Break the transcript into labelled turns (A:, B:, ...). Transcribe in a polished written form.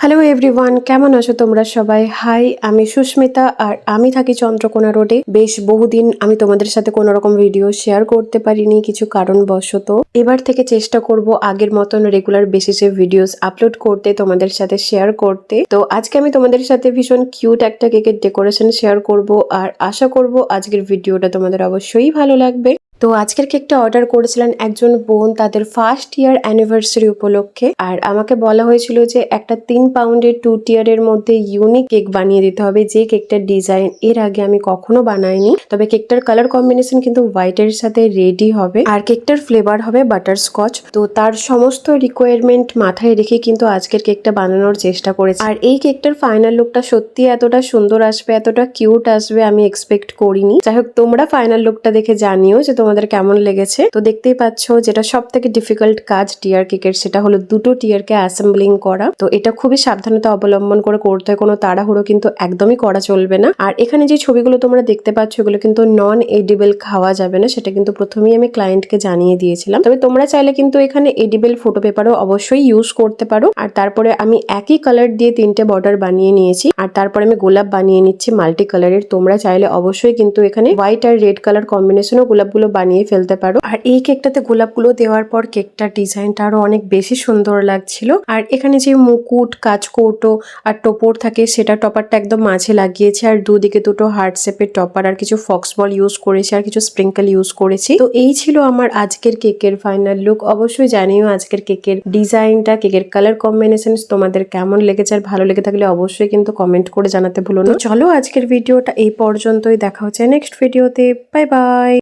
A: Hello everyone, কেমন আছো তোমরা সবাই? হাই, আমি সুস্মিতা আর আমি থাকি চন্দ্রকোনা রোডে। বেশ বহুদিন আমি তোমাদের সাথে কোনো রকম ভিডিও শেয়ার করতে পারিনি কিছু কারণবশত। এবার থেকে চেষ্টা করব আগের মতন রেগুলার বেসিসে ভিডিওস আপলোড করতে, তোমাদের সাথে শেয়ার করতে। তো আজকে আমি তোমাদের সাথে ভীষণ কিউট একটা কেকের ডেকোরেশন শেয়ার করব আর আশা করব আজকের ভিডিওটা তোমাদের অবশ্যই ভালো লাগবে। তো আজকের কেকটা অর্ডার করেছিলেন একজন বোন তাদের ফার্স্ট ইয়ার অ্যানিভার্সারি উপলক্ষে। আর আমাকে বলা হয়েছিল যে একটা 3 পাউন্ডের 2 টিয়ারের মধ্যে ইউনিক কেক বানিয়ে দিতে হবে, যে কেকটার ডিজাইন এর আগে আমি কখনো বানাইনি। তবে কেকটার কালার কম্বিনেশন কিন্তু হোয়াইটের সাথে রেডই হবে আর কেকটার ফ্লেভার হবে বাটারস্কচ। তো তার সমস্ত রিকোয়ারমেন্ট মাথায় রেখে কিন্তু আজকের কেকটা বানানোর চেষ্টা করেছি। আর এই কেকটার ফাইনাল লুকটা সত্যি এতটা সুন্দর আসবে, এতটা কিউট আসবে আমি এক্সপেক্ট করিনি। যাই হোক, তোমরা ফাইনাল লুকটা দেখে জানিও যে তোমাদের কেমন লেগেছে। তো দেখতেই পাচ্ছ যেটা সব থেকে ডিফিকাল্ট কাজ টিয়ার কেকের, সেটা হলো দুটো টিয়ারকে অ্যাসেম্বলিং করা। তো এটা খুবই সাবধানতা অবলম্বন করে করতে হয়, কোনো তাড়াহুড়ো কিন্তু একদমই করা চলবে না। আর এখানে যে ছবিগুলো তোমরা দেখতে পাচ্ছ এগুলো কিন্তু নন এডিবল, খাওয়া যাবে না, সেটা কিন্তু প্রথমেই আমি ক্লায়েন্টকে জানিয়ে দিয়েছিলাম। তবে তোমরা চাইলে কিন্তু এখানে এডিবল ফটো পেপারও অবশ্যই ইউজ করতে পারো। আর তারপরে আমি একই কালার দিয়ে 3টে বর্ডার বানিয়ে নিয়েছি আর তারপরে আমি গোলাপ বানিয়ে নিচ্ছি মাল্টি কালারের। তোমরা চাইলে অবশ্যই কিন্তু এখানে হোয়াইট আর রেড কালার কম্বিনেশনও গোলাপগুলো বানিয়ে ফেলতে পারো। আর এই কেকটাতে গোলাপগুলো দেওয়ার পর কেকটার ডিজাইনটা আরো অনেক বেশি সুন্দর লাগছিল। আর এখানে যে মুকুট, কাঁচকৌটো আর টোপর থাকে সেটা টপারটা একদম মাঝে লাগিয়েছি আর দুদিকে দুটো হার্ট শেপের টপার আর কিছু ফক্স বল ইউজ করেছি আর কিছু স্প্রিঙ্কেল ইউজ করেছি। তো এই ছিল আমার আজকের কেকের ফাইনাল লুক। অবশ্যই জানিও আজকের কেকের ডিজাইনটা, কেকের কালার কম্বিনেশন তোমাদের কেমন লেগেছে। আর ভালো লেগে থাকলে অবশ্যই কিন্তু কমেন্ট করে জানাতে ভুলো না। চলো আজকের ভিডিওটা এই পর্যন্তই, দেখা হচ্ছে নেক্সট ভিডিওতে। Bye bye.